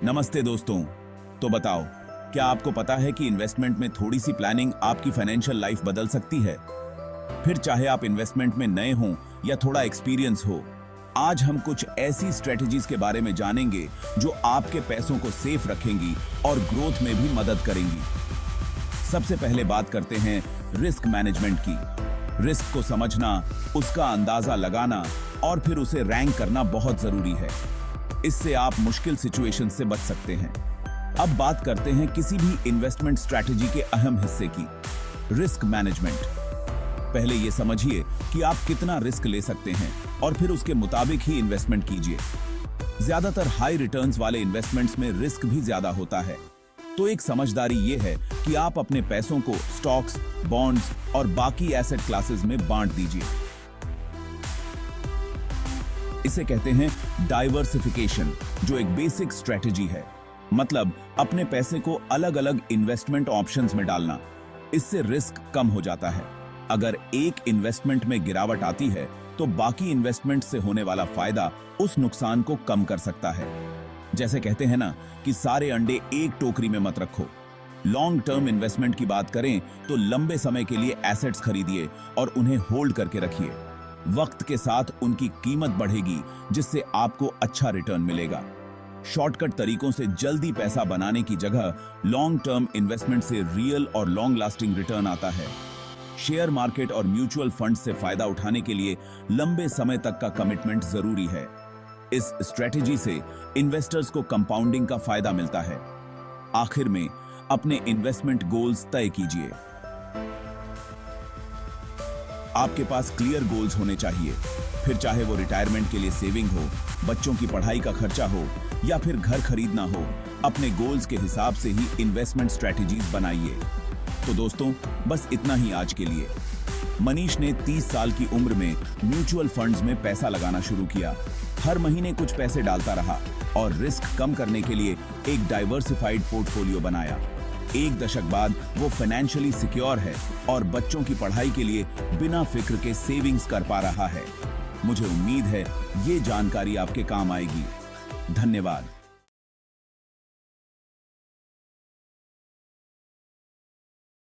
नमस्ते दोस्तों। तो बताओ, क्या आपको पता है कि इन्वेस्टमेंट में थोड़ी सी प्लानिंग आपकी फाइनेंशियल लाइफ बदल सकती है? फिर चाहे आप इन्वेस्टमेंट में नए हों या थोड़ा एक्सपीरियंस हो, आज हम कुछ ऐसी स्ट्रेटजीज के बारे में जानेंगे जो आपके पैसों को सेफ रखेंगी और ग्रोथ में भी मदद करेंगी। सबसे पहले बात करते हैं रिस्क मैनेजमेंट की। रिस्क को समझना, उसका अंदाजा लगाना और फिर उसे रैंक करना बहुत जरूरी है। इससे आप मुश्किल सिचुएशन से बच सकते हैं। अब बात करते हैं किसी भी इन्वेस्टमेंट स्ट्रैटेजी के अहम हिस्से की, रिस्क मैनेजमेंट। पहले ये समझिए कि आप कितना रिस्क ले सकते हैं और फिर उसके मुताबिक ही इन्वेस्टमेंट कीजिए। ज्यादातर हाई रिटर्न्स वाले इन्वेस्टमेंट्स में रिस्क भी ज्यादा होता है, तो एक समझदारी ये है कि आप अपने पैसों को स्टॉक्स, बॉन्ड्स और बाकी एसेट क्लासेस में बांट दीजिए। इसे कहते हैं डाइवर्सिफिकेशन, जो एक बेसिक स्ट्रेटजी है। मतलब अपने पैसे को अलग अलग इन्वेस्टमेंट ऑप्शंस में डालना। इससे रिस्क कम हो जाता है। अगर एक इन्वेस्टमेंट में गिरावट आती है तो बाकी इन्वेस्टमेंट से होने वाला फायदा उस नुकसान को कम कर सकता है। जैसे कहते हैं ना कि सारे अंडे एक टोकरी में मत रखो। लॉन्ग टर्म इन्वेस्टमेंट की बात करें तो लंबे समय के लिए एसेट्स खरीदिए और उन्हें होल्ड करके रखिए। वक्त के साथ उनकी कीमत बढ़ेगी, जिससे आपको अच्छा रिटर्न मिलेगा। शॉर्टकट तरीकों से जल्दी पैसा बनाने की जगह लॉन्ग टर्म इन्वेस्टमेंट से रियल और लॉन्ग लास्टिंग रिटर्न आता है। शेयर मार्केट और म्यूचुअल फंड से फायदा उठाने के लिए लंबे समय तक का कमिटमेंट जरूरी है। इस स्ट्रेटजी से इन्वेस्टर्स को कंपाउंडिंग का फायदा मिलता है। आखिर में अपने इन्वेस्टमेंट गोल्स तय कीजिए। आपके पास क्लियर गोल्स होने चाहिए, फिर चाहे वो रिटायरमेंट के लिए सेविंग हो, बच्चों की पढ़ाई का खर्चा हो या फिर घर खरीदना हो। अपने गोल्स के हिसाब से ही इन्वेस्टमेंट स्ट्रेटजीज बनाइए। तो दोस्तों, बस इतना ही आज के लिए। मनीष ने 30 साल की उम्र में म्यूचुअल फंड्स में पैसा लगाना शुरू किया। हर महीने कुछ पैसे डालता रहा और रिस्क कम करने के लिए एक डाइवर्सिफाइड पोर्टफोलियो बनाया। एक दशक बाद वो फाइनेंशियली सिक्योर है और बच्चों की पढ़ाई के लिए बिना फिक्र के सेविंग्स कर पा रहा है। मुझे उम्मीद है ये जानकारी आपके काम आएगी। धन्यवाद।